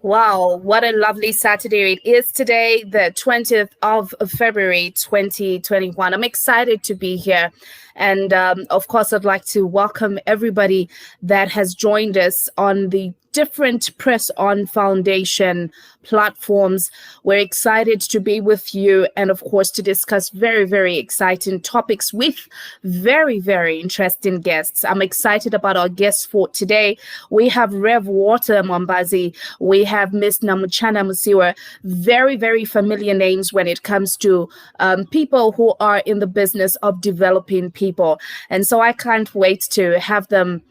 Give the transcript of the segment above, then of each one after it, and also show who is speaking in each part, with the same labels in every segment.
Speaker 1: Wow, what a lovely Saturday it is today, the 20th of February, 2021. I'm excited to be here. And of course, I'd like to welcome everybody that has joined us on the different Presson Foundation platforms. We're excited to be with you and, of course, to discuss very, very exciting topics with very, very interesting guests. I'm excited about our guests for today. We have Rev Water Mwambazi. We have Miss Namuchana Musiwa. Very, very familiar names when it comes to people who are in the business of developing people. And so I can't wait to have them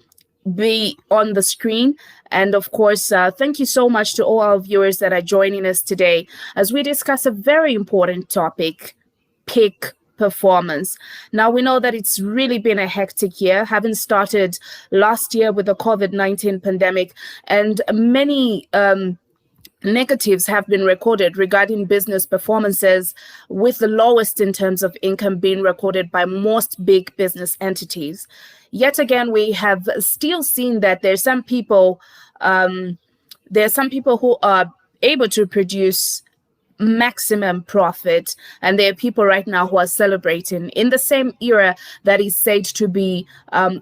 Speaker 1: be on the screen. And of course, thank you so much to all our viewers that are joining us today as we discuss a very important topic, peak performance. Now, we know that it's really been a hectic year, having started last year with the COVID-19 pandemic, and many negatives have been recorded regarding business performances, with the lowest in terms of income being recorded by most big business entities. Yet again, we have still seen that there's some people who are able to produce maximum profit, and there are people right now who are celebrating in the same era that is said to be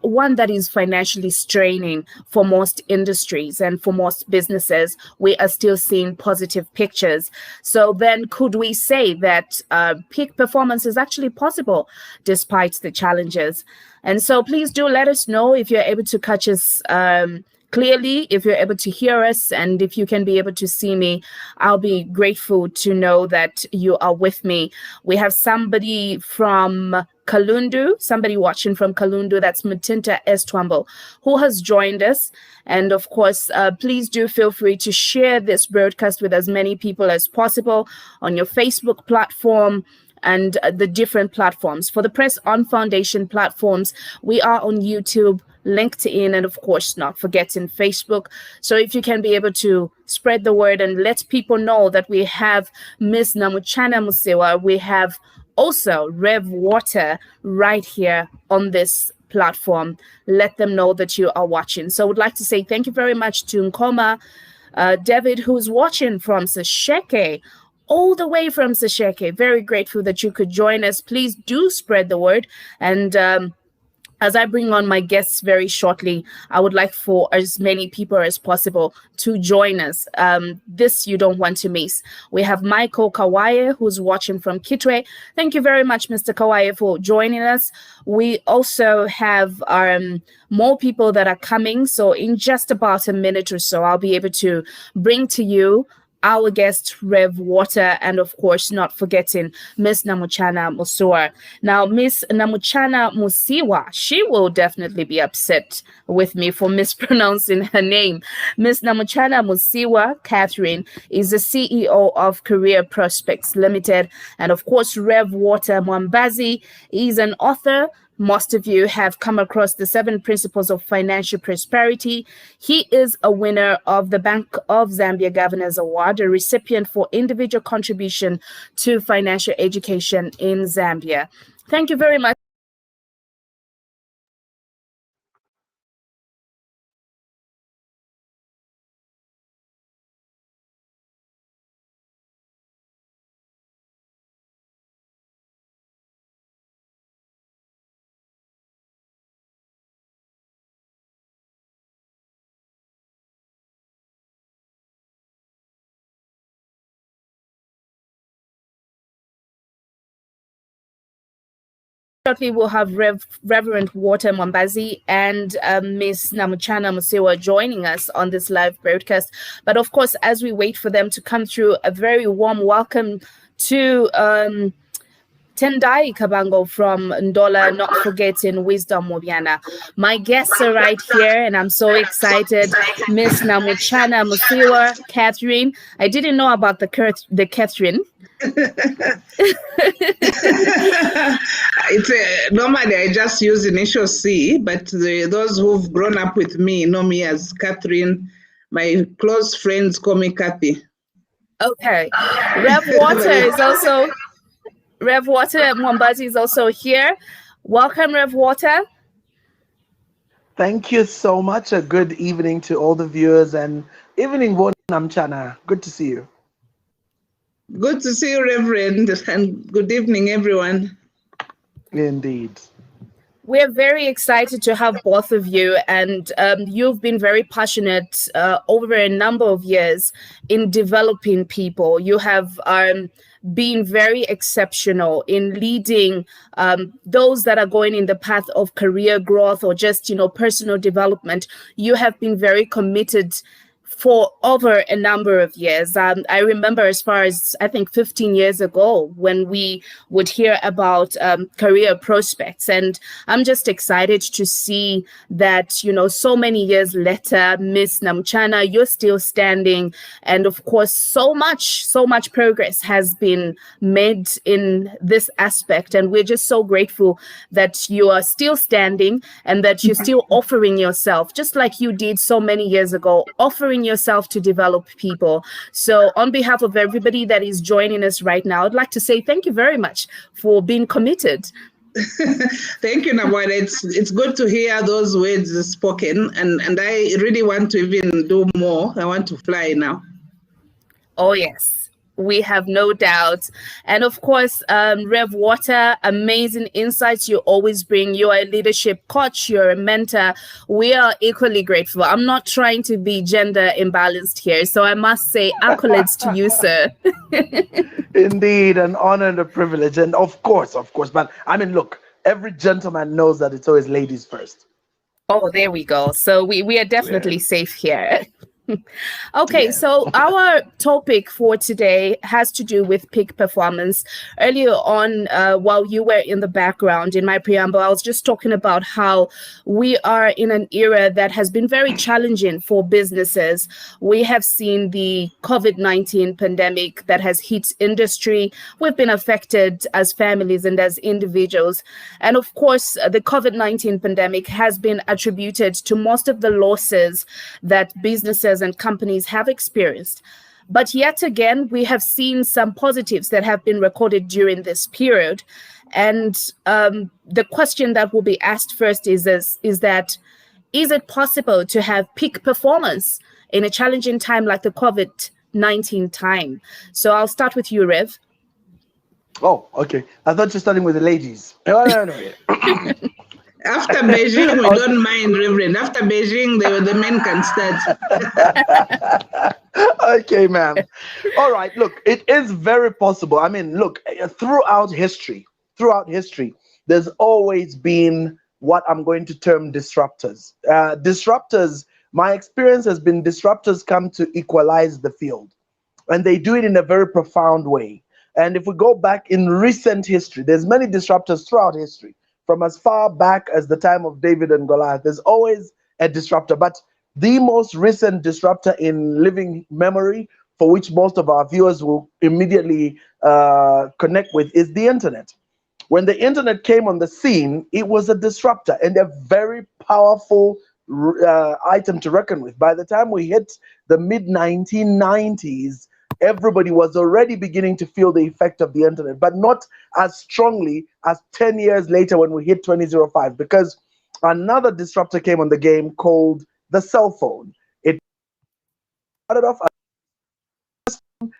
Speaker 1: one that is financially straining for most industries and for most businesses. We are still seeing positive pictures. So then could we say that peak performance is actually possible despite the challenges? And so please do let us know if you're able to catch us clearly, if you're able to hear us, and if you can be able to see me. I'll be grateful to know that you are with me. We have somebody from Kalundu, somebody watching from Kalundu, that's Mutinta Estwambo, who has joined us. And of course, please do feel free to share this broadcast with as many people as possible on your Facebook platform and the different platforms. For the Presson Foundation platforms, we are on YouTube, LinkedIn, and of course, not forgetting Facebook. So if you can be able to spread the word and let people know that we have Miss Namuchana Musiwa, we have also Rev Water right here on this platform. Let them know that you are watching. So I would like to say thank you very much to Nkoma David, who's watching from Sesheke, all the way from Sesheke. Very grateful that you could join us. Please do spread the word. And as I bring on my guests very shortly, I would like for as many people as possible to join us. This you don't want to miss. We have Michael Kawaye, who's watching from Kitwe. Thank you very much, Mr. Kawaye, for joining us. We also have more people that are coming. So in just about a minute or so, I'll be able to bring to you our guest, Rev Water, and of course, not forgetting Miss Namuchana Musiwa. Now, Miss Namuchana Musiwa, she will definitely be upset with me for mispronouncing her name. Miss Namuchana Musiwa, Catherine, is the CEO of Career Prospects Limited. And of course, Rev Water Mwambazi is an author. Most of you have come across the 7 Principles of Financial Prosperity. He is a winner of the Bank of Zambia Governors Award, a recipient for individual contribution to financial education in Zambia. Thank you very much. Shortly, we'll have Reverend Water Mwambazi and Miss Namuchana Musiwa joining us on this live broadcast. But of course, as we wait for them to come through, a very warm welcome to Tendai Kabango from Ndola, not forgetting Wisdom Mobiana. My guests are right here, and I'm so excited. Miss Namuchana Musiwa, Catherine. I didn't know about the Catherine.
Speaker 2: Normally I just use initial C, but those who've grown up with me know me as Catherine. My close friends call me Kathy.
Speaker 1: Okay. Rev Water Mwambazi is also here. Welcome, Rev Water.
Speaker 3: Thank you so much. A good evening to all the viewers and evening, Namchana. Good to see you.
Speaker 2: Good to see you, Reverend, and good evening, everyone.
Speaker 3: Indeed.
Speaker 1: We're very excited to have both of you, and you've been very passionate over a number of years in developing people. You have been very exceptional in leading those that are going in the path of career growth or just, personal development. You have been very committed for over a number of years. I remember as far as I think 15 years ago when we would hear about career prospects. And I'm just excited to see that, so many years later, Miss Namchana, you're still standing. And of course, so much progress has been made in this aspect. And we're just so grateful that you are still standing and that you're still offering yourself, just like you did so many years ago, offering yourself to develop people. So on behalf of everybody that is joining us right now, I'd like to say thank you very much for being committed.
Speaker 2: Thank you, Nabwada. It's good to hear those words spoken, and I really want to even do more. I want to fly now.
Speaker 1: Oh, yes. We have no doubt. And of course, Rev Water, amazing insights you always bring. You're a leadership coach, you're a mentor. We are equally grateful. I'm not trying to be gender imbalanced here, so I must say accolades to you, sir.
Speaker 3: Indeed, an honor and a privilege. And of course, but I mean, look, every gentleman knows that it's always ladies first.
Speaker 1: Oh, there we go. So we are definitely safe here. Okay, so our topic for today has to do with peak performance. Earlier on, while you were in the background in my preamble, I was just talking about how we are in an era that has been very challenging for businesses. We have seen the COVID-19 pandemic that has hit industry. We've been affected as families and as individuals. And of course, the COVID-19 pandemic has been attributed to most of the losses that businesses and companies have experienced. But yet again, we have seen some positives that have been recorded during this period. And the question that will be asked first is it possible to have peak performance in a challenging time like the COVID-19 time? So I'll start with you, Rev.
Speaker 3: Oh, okay. I thought you're starting with the ladies. No.
Speaker 2: After Beijing, we don't mind, Reverend. After Beijing, the men can start.
Speaker 3: Okay, ma'am. All right. Look, it is very possible. I mean, look, throughout history, there's always been what I'm going to term disruptors. Disruptors, my experience has been disruptors come to equalize the field, and they do it in a very profound way. And if we go back in recent history, there's many disruptors throughout history. From as far back as the time of David and Goliath, there's always a disruptor. But the most recent disruptor in living memory, for which most of our viewers will immediately connect with, is the internet. When the internet came on the scene, it was a disruptor and a very powerful item to reckon with. By the time we hit the mid-1990s, everybody was already beginning to feel the effect of the internet, but not as strongly as 10 years later when we hit 2005, because another disruptor came on the game called the cell phone. It started off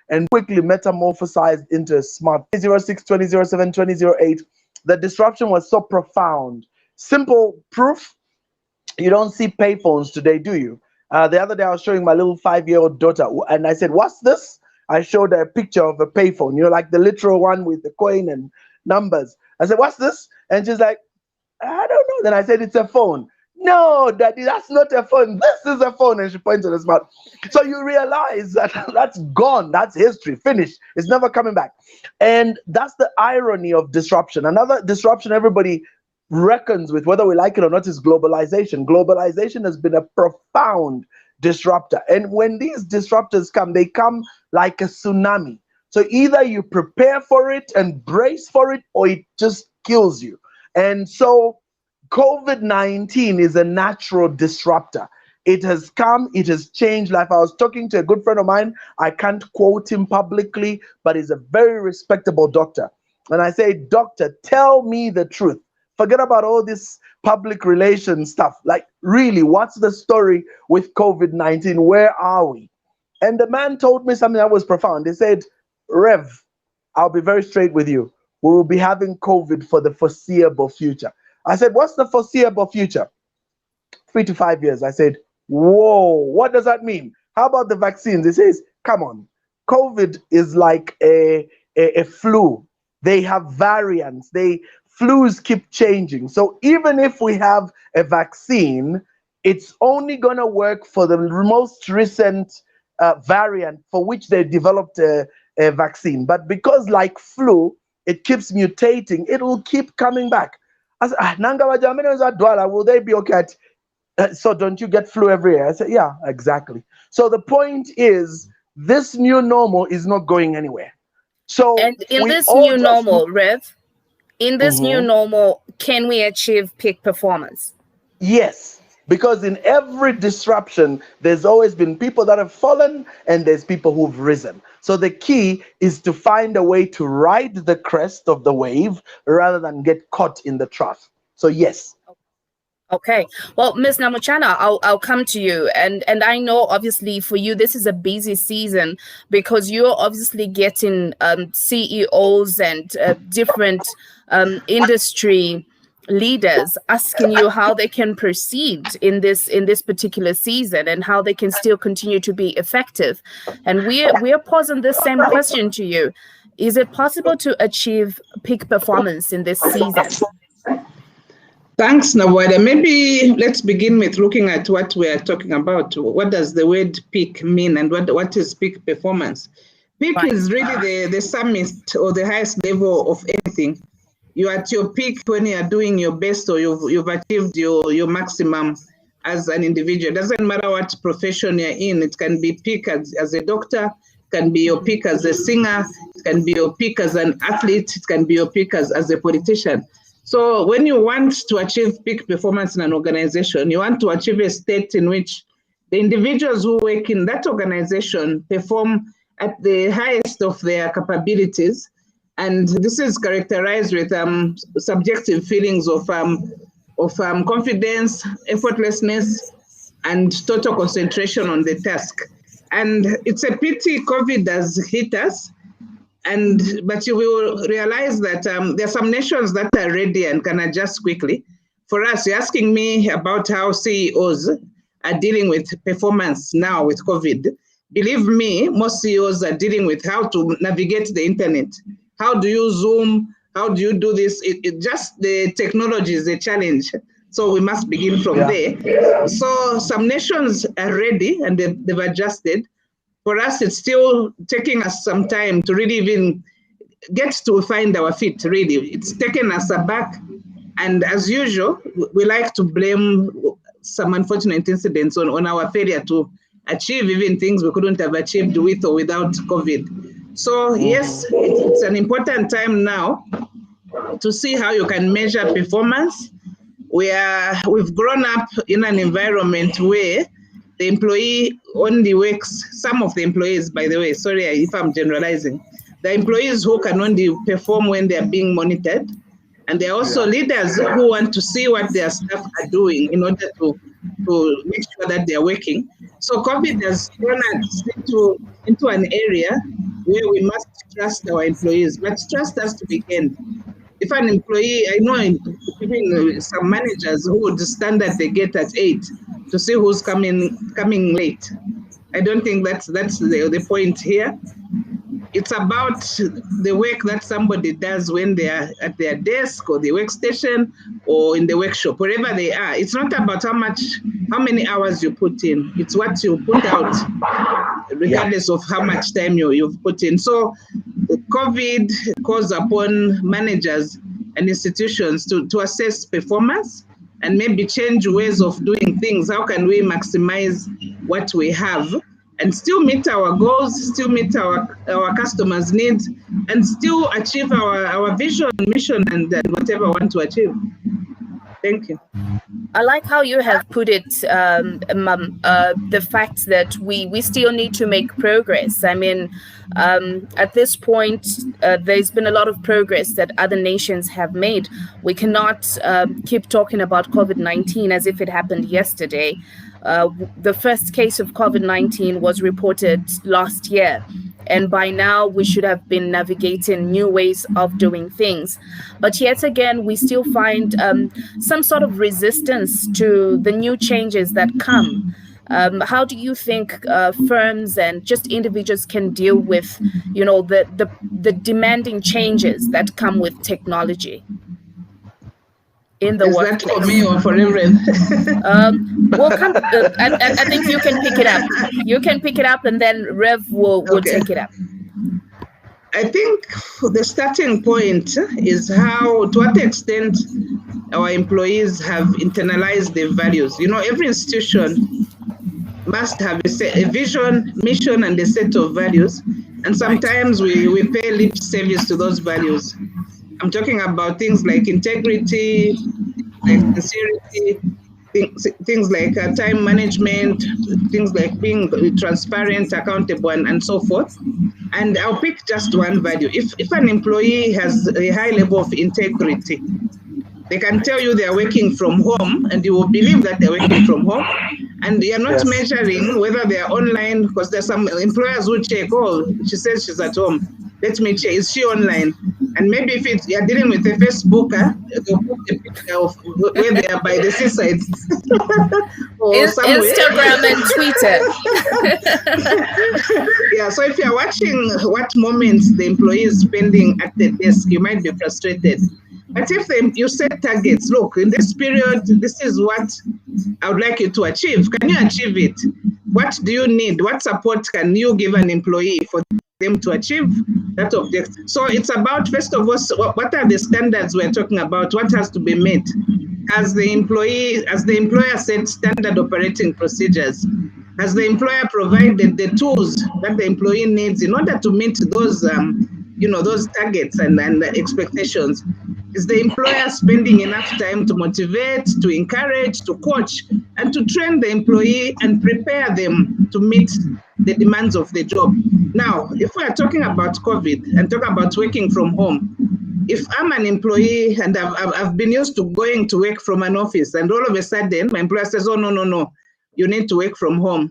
Speaker 3: and quickly metamorphosized into a smart 2006, 2007, 2008. The disruption was so profound. Simple proof, you don't see payphones today, do you? The other day I was showing my little 5-year-old daughter and I said, "What's this?" I showed her a picture of a payphone, like the literal one with the coin and numbers. I said, "What's this?" And she's like, "I don't know." Then I said, "It's a phone." "No, Daddy, that's not a phone. This is a phone." And she pointed at the smart. So you realize that that's gone. That's history. Finished. It's never coming back. And that's the irony of disruption. Another disruption everybody reckons with, whether we like it or not, is globalization. Globalization has been a profound disruptor. And when these disruptors come, they come like a tsunami. So either you prepare for it and brace for it, or it just kills you. And so COVID-19 is a natural disruptor. It has come, it has changed life. I was talking to a good friend of mine. I can't quote him publicly, but he's a very respectable doctor. And I say, "Doctor, tell me the truth. Forget about all this public relations stuff. Like, really, what's the story with COVID-19? Where are we? And the man told me something that was profound. He said, Rev, I'll be very straight with you. We will be having COVID for the foreseeable future. I said, what's the foreseeable future? 3 to 5 years. I said, whoa, what does that mean? How about the vaccines? He says, come on. COVID is like a flu. They have variants. Flus keep changing. So even if we have a vaccine, it's only going to work for the most recent variant for which they developed a vaccine. But because like flu, it keeps mutating, it will keep coming back. I said, will they be okay so don't you get flu every year? I said, yeah, exactly. So the point is, this new normal is not going anywhere. So
Speaker 1: and in this new normal, Rev, in this new normal, can we achieve peak performance?
Speaker 3: Yes, because in every disruption, there's always been people that have fallen and there's people who've risen. So the key is to find a way to ride the crest of the wave rather than get caught in the trough. So yes.
Speaker 1: Okay. Well, Ms. Namuchana, I'll come to you. And I know, obviously, for you, this is a busy season because you're obviously getting CEOs and different industry leaders asking you how they can proceed in this particular season and how they can still continue to be effective. And we're posing the same question to you. Is it possible to achieve peak performance in this season?
Speaker 2: Thanks, Nawada. Maybe let's begin with looking at what we are talking about. What does the word peak mean, and what is peak performance? Peak is really the summit or the highest level of anything. You're at your peak when you are doing your best, or you've achieved your maximum as an individual. It doesn't matter what profession you're in. It can be peak as a doctor, it can be your peak as a singer, it can be your peak as an athlete, it can be your peak as a politician. So when you want to achieve peak performance in an organization, you want to achieve a state in which the individuals who work in that organization perform at the highest of their capabilities. And this is characterized with subjective feelings of confidence, effortlessness, and total concentration on the task. And it's a pity COVID has hit us. But you will realize that there are some nations that are ready and can adjust quickly. For us, you're asking me about how CEOs are dealing with performance now with COVID. Believe me, most CEOs are dealing with how to navigate the internet. How do you Zoom? How do you do this? Just the technology is a challenge. So we must begin from there. So some nations are ready and they've adjusted. For us, it's still taking us some time to really even get to find our feet, really. It's taken us aback. And as usual, we like to blame some unfortunate incidents on our failure to achieve even things we couldn't have achieved with or without COVID. So yes, it's an important time now to see how you can measure performance. We've grown up in an environment where the employee only works, some of the employees, by the way, sorry if I'm generalizing, the employees who can only perform when they're being monitored. And there are also leaders who want to see what their staff are doing in order to make sure that they're working. So COVID has thrown us into an area where we must trust our employees, but trust has to be gained. If an employee, I know even some managers who would stand at the gate at 8 to see who's coming late. I don't think that's the point here. It's about the work that somebody does when they are at their desk or the workstation or in the workshop, wherever they are. It's not about how many hours you put in. It's what you put out, regardless of how much time you've put in. So COVID calls upon managers and institutions to assess performance and maybe change ways of doing things. How can we maximize what we have and still meet our goals, still meet our customers' needs, and still achieve our vision, mission, and whatever we want to achieve? Thank you.
Speaker 1: I like how you have put it, the fact that we still need to make progress. I mean, at this point, there's been a lot of progress that other nations have made. We cannot keep talking about COVID-19 as if it happened yesterday. The first case of COVID-19 was reported last year. And by now, we should have been navigating new ways of doing things. But yet again, we still find some sort of resistance to the new changes that come. How do you think firms and just individuals can deal with, the demanding changes that come with technology in the workplace?
Speaker 2: Is that for me or for everyone?
Speaker 1: We'll come. I think you can pick it up. You can pick it up, and then Rev will take it up.
Speaker 2: I think the starting point is to what extent our employees have internalized their values. Every institution must have a vision, mission, and a set of values. And sometimes we pay lip service to those values. I'm talking about things like integrity, like sincerity, things like time management, things like being transparent, accountable, and so forth. And I'll pick just one value. If an employee has a high level of integrity, they can tell you they're working from home, and you will believe that they're working from home. And you're not measuring whether they're online, because there's some employers who check, she says she's at home. Let me check, is she online? And maybe if you're dealing with a Facebooker, they'll put a picture of where they are by the seaside. Or
Speaker 1: Instagram and Twitter.
Speaker 2: Yeah, so if you're watching what moments the employee is spending at the desk, you might be frustrated. But if you set targets, look, in this period, this is what I would like you to achieve. Can you achieve it? What do you need? What support can you give an employee for them to achieve that objective? So it's about, first of all, what are the standards we're talking about? What has to be met? As the employer set standard operating procedures, has the employer provided the tools that the employee needs in order to meet those those targets and expectations? Is the employer spending enough time to motivate, to encourage, to coach, and to train the employee and prepare them to meet the demands of the job? Now, if we are talking about COVID and talk about working from home, if I'm an employee and I've been used to going to work from an office, and all of a sudden my employer says, oh, no, you need to work from home.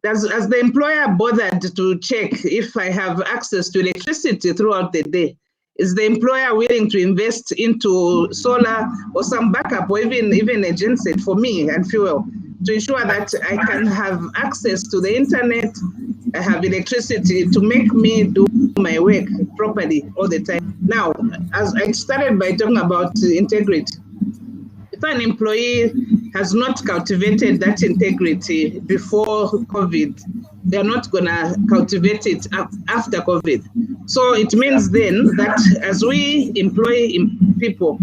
Speaker 2: Has the employer bothered to check if I have access to electricity throughout the day? Is the employer willing to invest into solar or some backup or even a genset for me and fuel to ensure that I can have access to the internet, I have electricity to make me do my work properly all the time? Now, as I started by talking about integrity, if an employee has not cultivated that integrity before COVID, they're not going to cultivate it after COVID. So it means then that as we employ people,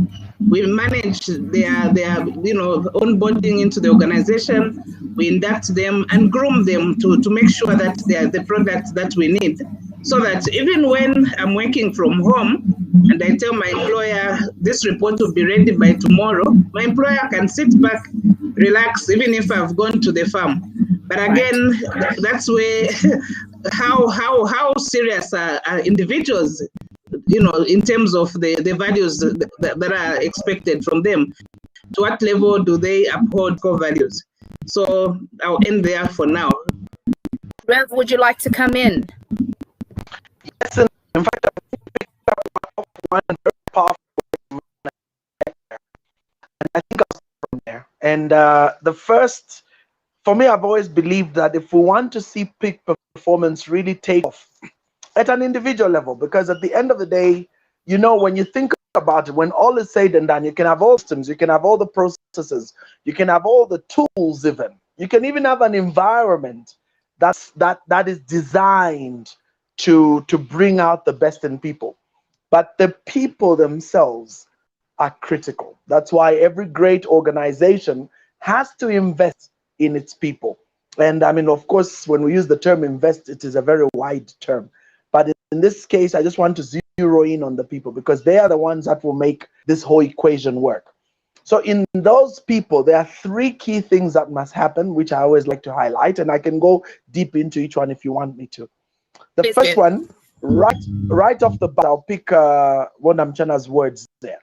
Speaker 2: we manage their onboarding into the organization, we induct them and groom them to make sure that they are the products that we need. So that even when I'm working from home and I tell my employer this report will be ready by tomorrow, my employer can sit back, relax, even if I've gone to the farm. But again, that's where how serious are individuals, in terms of the values that are expected from them. To what level do they uphold core values? So I'll end there for now.
Speaker 1: Rev, would you like to come in?
Speaker 3: Yes, in fact, I picked up one very powerful, and I think I'll start from there. And the first, for me, I've always believed that if we want to see peak performance really take off at an individual level, because at the end of the day, when you think about it, when all is said and done, you can have all systems, you can have all the processes, you can have all the tools, you can even have an environment that is designed to bring out the best in people. But the people themselves are critical. That's why every great organization has to invest in its people. And I mean, of course, when we use the term invest, it is a very wide term. But in this case, I just want to zero in on the people, because they are the ones that will make this whole equation work. So in those people, there are three key things that must happen, which I always like to highlight, and I can go deep into each one if you want me to. The
Speaker 1: Please
Speaker 3: first
Speaker 1: do.
Speaker 3: one, right off the bat, I'll pick Wondamchana's words there.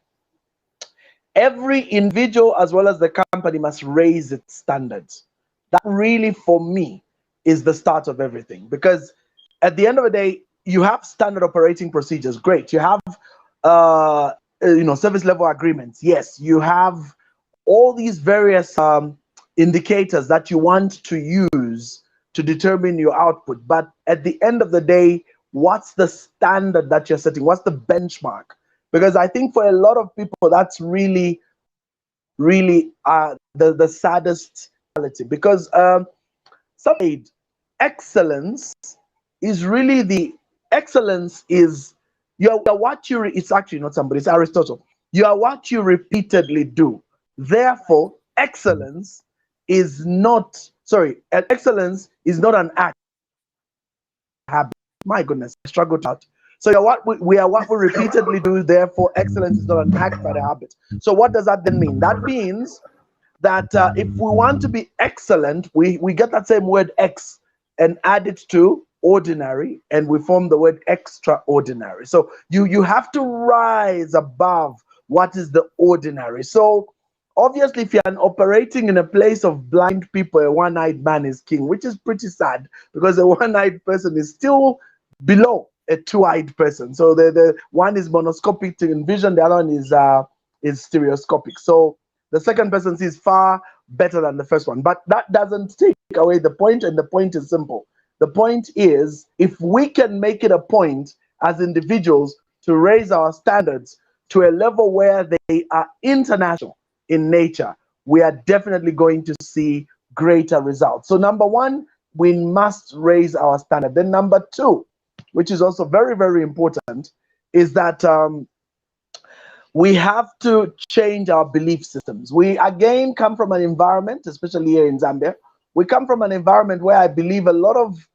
Speaker 3: Every individual as well as the company must raise its standards. That really, for me, is the start of everything. Because at the end of the day, you have standard operating procedures. Great. You have, service level agreements. Yes. You have all these various indicators that you want to use to determine your output. But at the end of the day, what's the standard that you're setting? What's the benchmark? Because I think for a lot of people, that's really, really the saddest reality. Because excellence is really you're what you. It's actually not somebody. It's Aristotle. You are what you repeatedly do. Therefore, excellence is not. Sorry, excellence is not an act. Habit. My goodness, I struggled out. So we are what we repeatedly do. Therefore, excellence is not an act but a habit. So what does that then mean? That means that if we want to be excellent, we get that same word X and add it to ordinary, and we form the word extraordinary. So you have to rise above what is the ordinary. So obviously, if you're operating in a place of blind people, a one-eyed man is king, which is pretty sad because a one-eyed person is still below a two-eyed person. So the one is monoscopic in vision, the other one is stereoscopic. So the second person sees far better than the first one. But that doesn't take away the point, and the point is simple. The point is, if we can make it a point as individuals to raise our standards to a level where they are international in nature, we are definitely going to see greater results. So number one, we must raise our standard. Then number two, which is also very, very important, is that we have to change our belief systems. We again come from an environment, especially here in Zambia, we come from an environment where I believe a lot of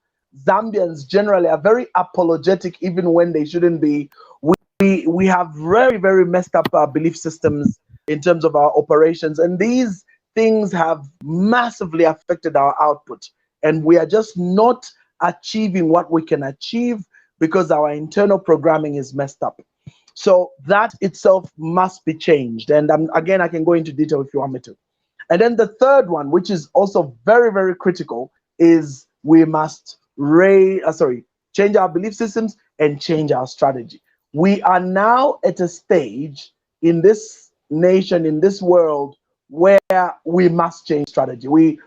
Speaker 3: Zambians generally are very apologetic, even when they shouldn't be. We have very, very messed up belief systems in terms of our operations, and these things have massively affected our output, and we are just not achieving what we can achieve because our internal programming is messed up. So that itself must be changed, and again, I can go into detail if you want me to. And then the third one, which is also very, very critical, is we must change our belief systems and change our strategy. We are now at a stage in this nation, in this world, where we must change strategy. We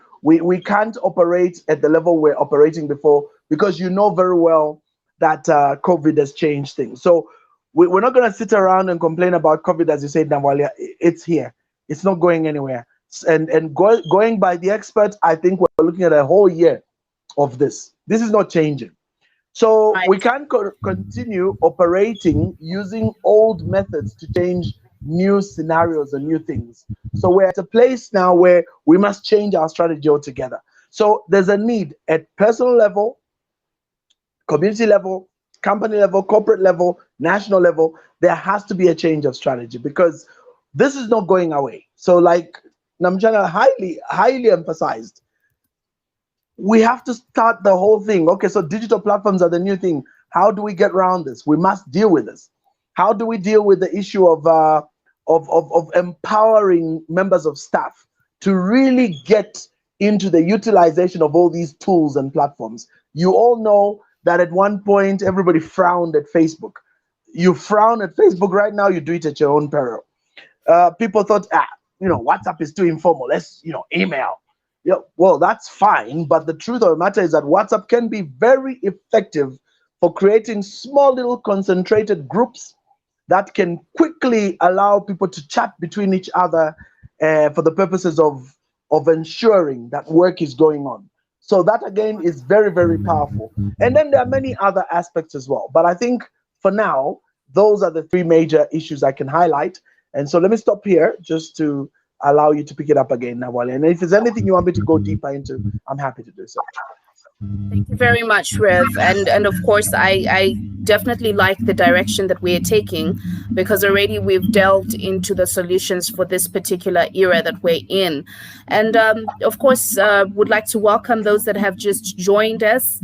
Speaker 3: can't operate at the level we're operating before, because you know very well that COVID has changed things. So we're not going to sit around and complain about COVID, as you said, Namwalia. It's here. It's not going anywhere. And going by the experts, I think we're looking at a whole year of this. This is not changing. So we can't continue operating using old methods to change new scenarios and new things. So we're at a place now where we must change our strategy altogether. So there's a need at personal level, community level, company level, corporate level, national level. There has to be a change of strategy, because this is not going away. So like Namchana highly emphasized, we have to start the whole thing. Okay, so digital platforms are the new thing. How do we get around this? We must deal with this. How do we deal with the issue of empowering members of staff to really get into the utilization of all these tools and platforms? You all know that at one point everybody frowned at Facebook. You frown at Facebook right now, you do it at your own peril. People thought, WhatsApp is too informal. Let's, email. Yeah, well, that's fine, but the truth of the matter is that WhatsApp can be very effective for creating small little concentrated groups that can quickly allow people to chat between each other for the purposes of ensuring that work is going on. So that again is very, very powerful. And then there are many other aspects as well. But I think for now, those are the three major issues I can highlight. And so let me stop here just to allow you to pick it up again, Nawali. And if there's anything you want me to go deeper into, I'm happy to do so.
Speaker 1: Thank you very much, Rev. And of course, I definitely like the direction that we're taking, because already we've delved into the solutions for this particular era that we're in. And of course, would like to welcome those that have just joined us.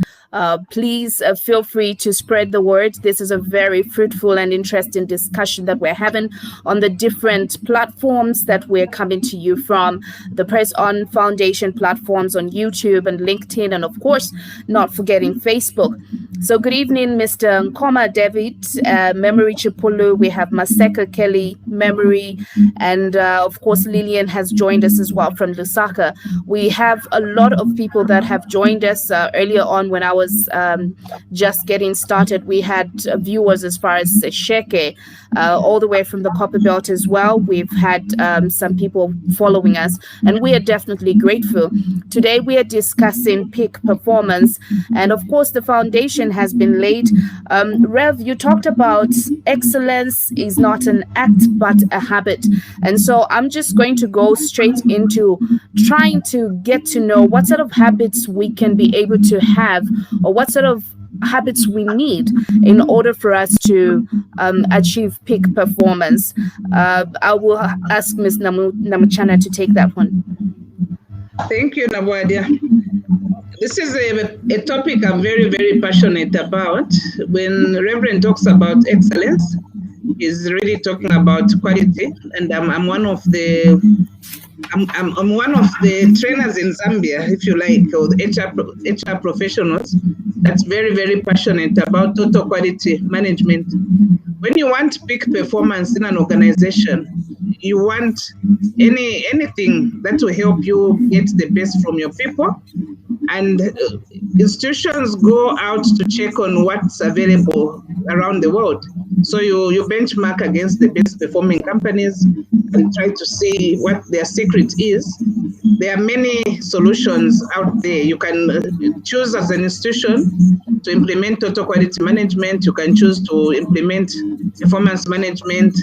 Speaker 1: Please feel free to spread the word. This is a very fruitful and interesting discussion that we're having on the different platforms that we're coming to you from, the Presson Foundation platforms on YouTube and LinkedIn, and of course, not forgetting Facebook. So good evening, Mr. Nkoma David, Memory Chipulu. We have Maseka Kelly, Memory, and of course, Lillian has joined us as well from Lusaka. We have a lot of people that have joined us earlier on when I was just getting started. We had viewers as far as Sheke, all the way from the Copper Belt as well. We've had some people following us, and we are definitely grateful. Today we are discussing peak performance, and of course the foundation has been laid. Rev, you talked about excellence is not an act but a habit, and so I'm just going to go straight into trying to get to know what sort of habits we can be able to have, or what sort of habits we need in order for us to achieve peak performance. I will ask Ms. Namuchana to take that one.
Speaker 2: Thank you, Nabwadia. This is a topic I'm very, very passionate about. When Reverend talks about excellence, he's really talking about quality, and I'm one of the I'm one of the trainers in Zambia, if you like, or the HR professionals that's very, very passionate about total quality management. When you want peak performance in an organization, you want anything that will help you get the best from your people. And institutions go out to check on what's available around the world. So you benchmark against the best performing companies and try to see what their secret is. There are many solutions out there. You can choose as an institution to implement total quality management. You can choose to implement performance management.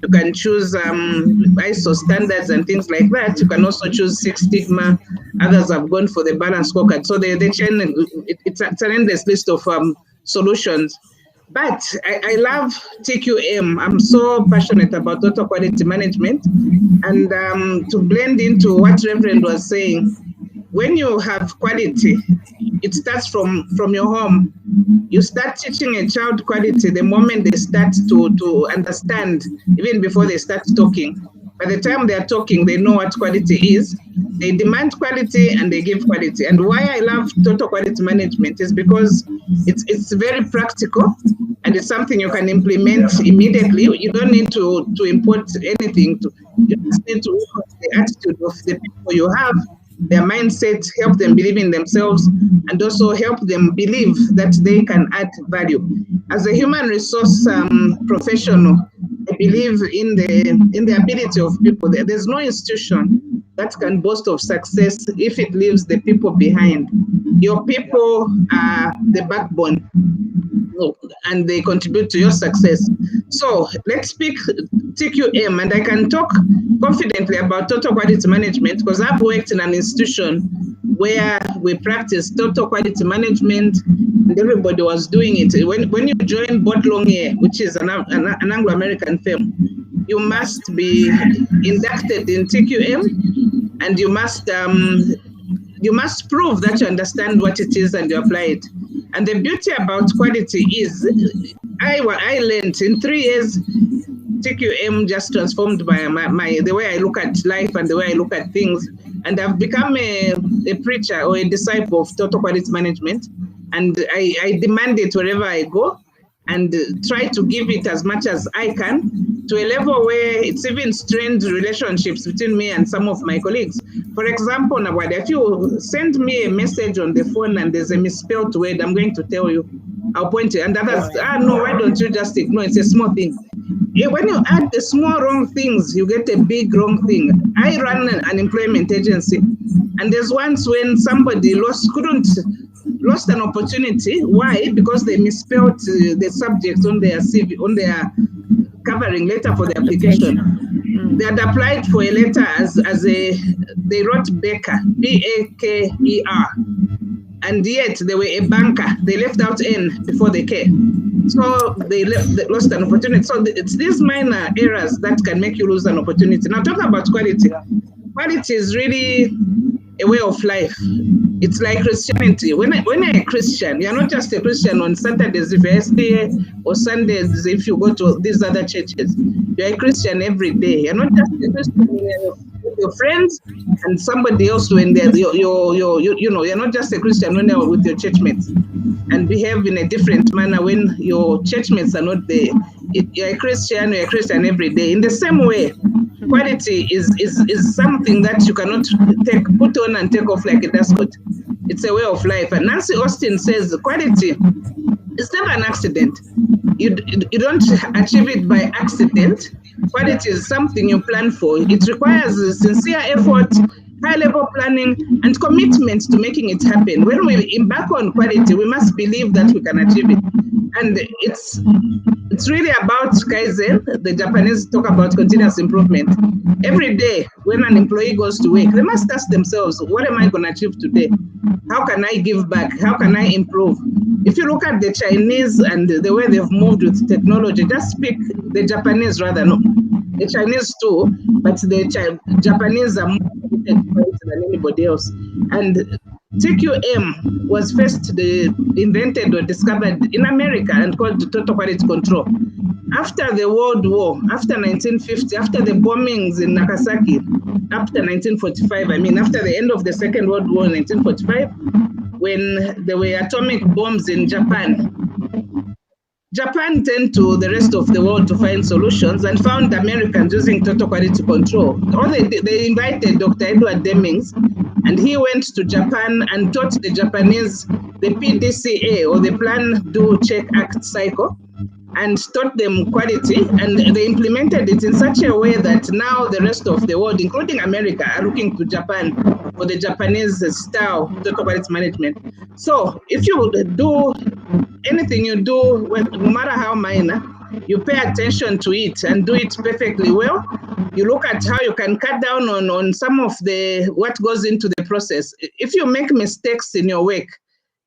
Speaker 2: You can choose ISO standards and things like that. You can also choose Six Sigma. Others have gone for the balance scorecard. So it's an endless list of solutions. But I love TQM. I'm so passionate about total quality management. And to blend into what Reverend was saying, when you have quality, it starts from your home. You start teaching a child quality the moment they start to understand, even before they start talking. By the time they are talking, they know what quality is. They demand quality and they give quality. And why I love total quality management is because it's very practical and it's something you can implement immediately. You don't need to import anything. You just need to work on the attitude of the people you have, their mindset, help them believe in themselves, and also help them believe that they can add value. As a human resource professional, I believe in the ability of people. There's no institution that can boast of success if it leaves the people behind. Your people are the backbone, and they contribute to your success. So let's pick TQM, and I can talk confidently about total quality management because I've worked in an institution where we practiced total quality management and everybody was doing it. When you join Bot Longyear, which is an Anglo-American firm, you must be inducted in TQM, and you must prove that you understand what it is and you apply it. And the beauty about quality is, I learned in 3 years, TQM just transformed the way I look at life and the way I look at things. And I've become a preacher or a disciple of total quality management. And I demand it wherever I go and try to give it as much as I can, to a level where it's even strained relationships between me and some of my colleagues. For example, Nawada, if you send me a message on the phone and there's a misspelled word, I'm going to tell you. I'll point it. And others, no, why don't you just ignore it? It's a small thing. When you add the small wrong things, you get a big wrong thing. I run an employment agency, and there's once when somebody lost an opportunity. Why? Because they misspelled the subject on their CV, on their covering letter for the application. They had applied for a letter they wrote Baker, B-A-K-E-R. and yet they were a banker. They left out N before the K. So they lost an opportunity. So it's these minor errors that can make you lose an opportunity. Now, talking about quality. Quality is really a way of life. It's like Christianity. When you're a Christian, you're not just a Christian on Saturdays if you're SDA, or Sundays if you go to these other churches. You're a Christian every day. You're not just a Christian with your friends and somebody else when they're you're not just a Christian when you're with your churchmates and behave in a different manner when your churchmates are not there. You're a Christian every day. In the same way, quality is something that you cannot put on and take off like a dust coat. It's a way of life. And Nancy Austin says quality is never an accident. You don't achieve it by accident. Quality is something you plan for. It requires sincere effort, high-level planning, and commitment to making it happen. When we embark on quality, we must believe that we can achieve it. And it's really about Kaizen. The Japanese talk about continuous improvement. Every day, when an employee goes to work, they must ask themselves, what am I going to achieve today? How can I give back? How can I improve? If you look at the Chinese and the way they've moved with technology, just speak the Japanese rather, no. The Chinese too, but the Japanese are more than anybody else. And TQM was first invented or discovered in America and called total quality control. After the World War, after 1950, after the bombings in Nagasaki, after 1945, after the end of the Second World War in 1945, when there were atomic bombs in Japan, Japan turned to the rest of the world to find solutions and found Americans using total quality control. They invited Dr. Edward Demings, and he went to Japan and taught the Japanese the PDCA, or the Plan, Do, Check, Act cycle, and taught them quality, and they implemented it in such a way that now the rest of the world, including America, are looking to Japan for the Japanese style total quality management. So if you do anything you do, no matter how minor, you pay attention to it and do it perfectly well. You look at how you can cut down on some of what goes into the process. If you make mistakes in your work,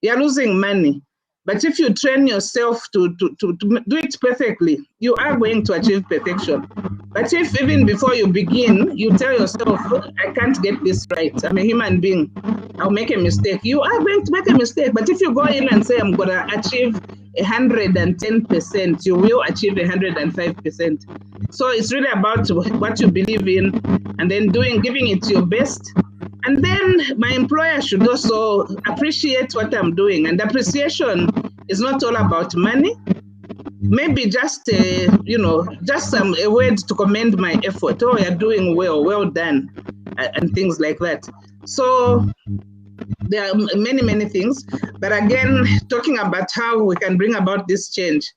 Speaker 2: you're losing money. But if you train yourself to do it perfectly, you are going to achieve perfection. But if even before you begin, you tell yourself, I can't get this right, I'm a human being, I'll make a mistake, you are going to make a mistake. But if you go in and say, I'm going to achieve 110%, you will achieve 105%. So it's really about what you believe in, and then giving it your best. And then my employer should also appreciate what I'm doing. And appreciation is not all about money. Maybe just a word to commend my effort. Oh, you're doing well done, and things like that. So there are many, many things. But again, talking about how we can bring about this change,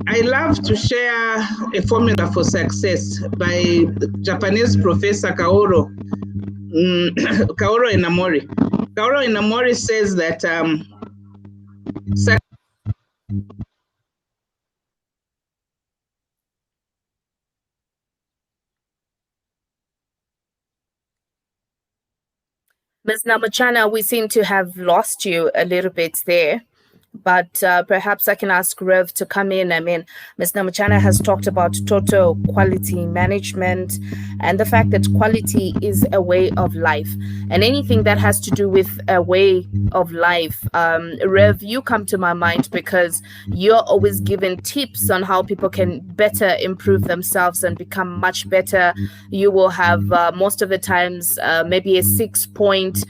Speaker 2: I love to share a formula for success by Japanese professor Kaoru Inamori. Kaoru Inamori says that
Speaker 1: Ms. Namachana, we seem to have lost you a little bit there. But perhaps I can ask Rev to come in. Ms. Namachana has talked about total quality management and the fact that quality is a way of life. And anything that has to do with a way of life, Rev, you come to my mind because you're always giving tips on how people can better improve themselves and become much better. You will have most of the times maybe a 6-point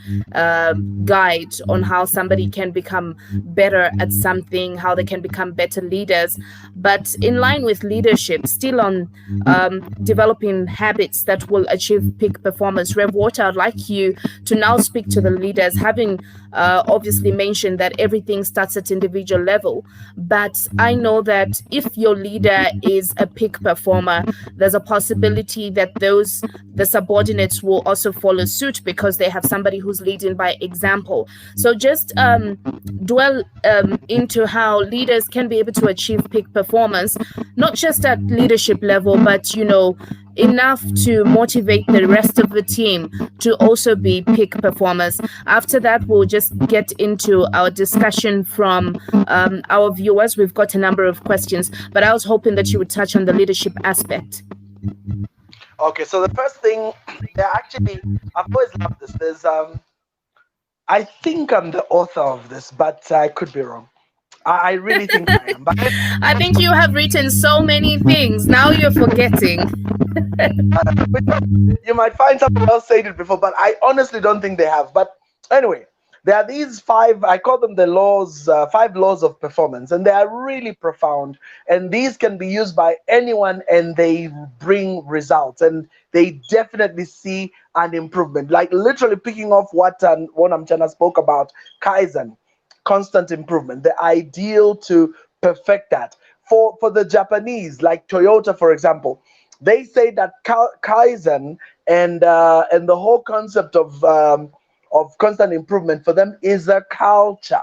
Speaker 1: guide on how somebody can become better at something, how they can become better leaders. But in line with leadership, still on developing habits that will achieve peak performance. Rev Water, I'd like you to now speak to the leaders, having obviously mentioned that everything starts at individual level. But I know that if your leader is a peak performer, there's a possibility that the subordinates will also follow suit because they have somebody who's leading by example. So just dwell into how leaders can be able to achieve peak performance, not just at leadership level, but enough to motivate the rest of the team to also be peak performers. After that, we'll just get into our discussion from our viewers. We've got a number of questions, but I was hoping that you would touch on the leadership aspect.
Speaker 3: Okay, so the first thing, I've always loved this. There's I think I'm the author of this, but I could be wrong. I really think I am. But
Speaker 1: I think you have written so many things. Now you're forgetting.
Speaker 3: You might find someone else said it before, but I honestly don't think they have. But anyway, there are these five, I call them the laws, 5 laws of performance, and they are really profound. And these can be used by anyone, and they bring results, and they definitely see an improvement. Like literally picking off what Wonamchana spoke about, Kaizen, constant improvement, the ideal to perfect that. For the Japanese, like Toyota, for example, they say that Kaizen and the whole concept of constant improvement for them is a culture.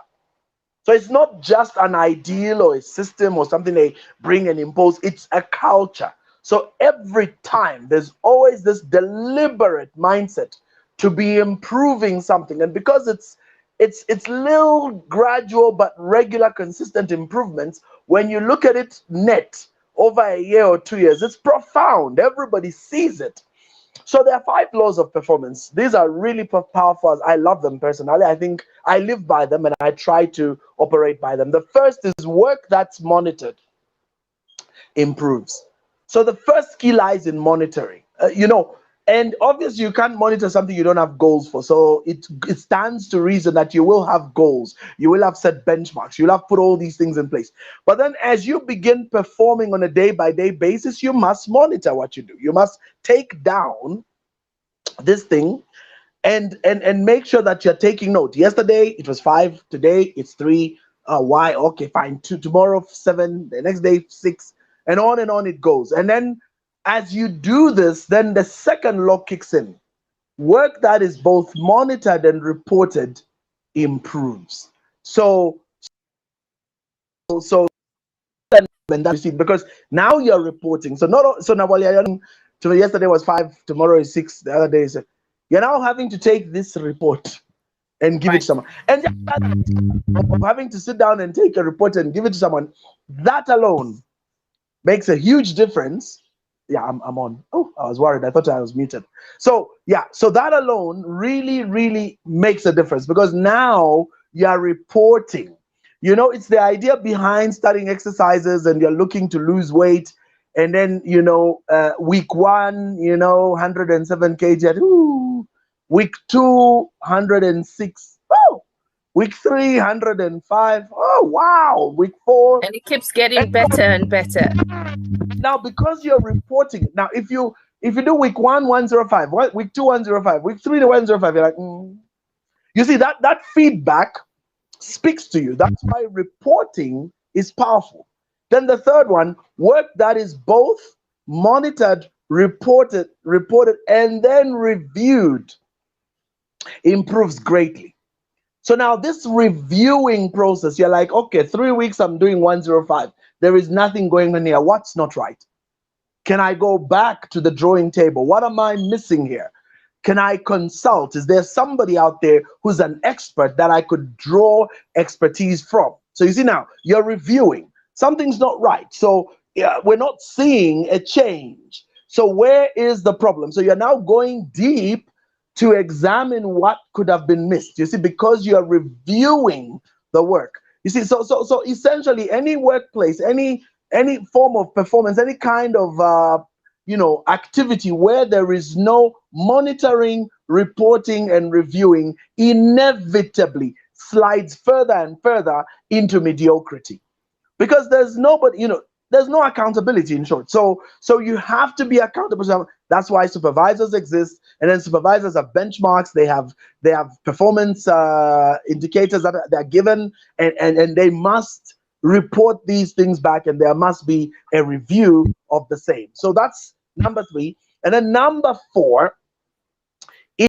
Speaker 3: So it's not just an ideal or a system or something they bring and impose, it's a culture. So every time there's always this deliberate mindset to be improving something. And because it's little gradual but regular consistent improvements, when you look at it net over a year or 2 years, it's profound. Everybody sees it. So there are 5 laws of performance. These are really powerful. I love them personally. I think I live by them and I try to operate by them. The first is work that's monitored improves. So the first key lies in monitoring. And obviously you can't monitor something you don't have goals for. So it stands to reason that you will have goals. You will have set benchmarks. You'll have put all these things in place. But then as you begin performing on a day-by-day basis, you must monitor what you do. You must take down this thing and make sure that you're taking note. Yesterday it was 5. Today it's 3. Why? Okay, fine. 2. Tomorrow 7. The next day 6. And on it goes. And then as you do this, then the second law kicks in. Work that is both monitored and reported improves. So and that you see, because now you're reporting. So now while you're yesterday was 5, tomorrow is 6, the other day is you're now having to take this report and give it to someone. And just having to sit down and take a report and give it to someone, that alone makes a huge difference. Yeah, I'm on. Oh, I was worried. I thought I was muted. So yeah, so that alone really, really makes a difference, because now you're reporting. It's the idea behind starting exercises and you're looking to lose weight. And then, week 1, 107 kg. Ooh. Week 2, 106. Oh, week 3, 105. Oh, wow. Week 4.
Speaker 1: And it keeps getting better and better.
Speaker 3: Now, because you're reporting, now if you do week 1, 105, week 2, 105, week 3, 105, you're like, You see, that feedback speaks to you. That's why reporting is powerful. Then the third one, work that is both monitored, reported, and then reviewed improves greatly. So now this reviewing process, you're like, okay, 3 weeks I'm doing 105. There is nothing going on here. What's not right? Can I go back to the drawing table? What am I missing here? Can I consult? Is there somebody out there who's an expert that I could draw expertise from? So you see, now you're reviewing. Something's not right. So we're not seeing a change. So where is the problem? So you're now going deep to examine what could have been missed. You see, because you're reviewing the work. You see, so essentially any workplace, any form of performance, any kind of activity where there is no monitoring, reporting, and reviewing, inevitably slides further and further into mediocrity, because there's nobody, there's no accountability, in short. So you have to be accountable. That's why supervisors exist, and then supervisors have benchmarks. They have performance indicators that they're given, and they must report these things back, and there must be a review of the same. So that's number 3. And then number 4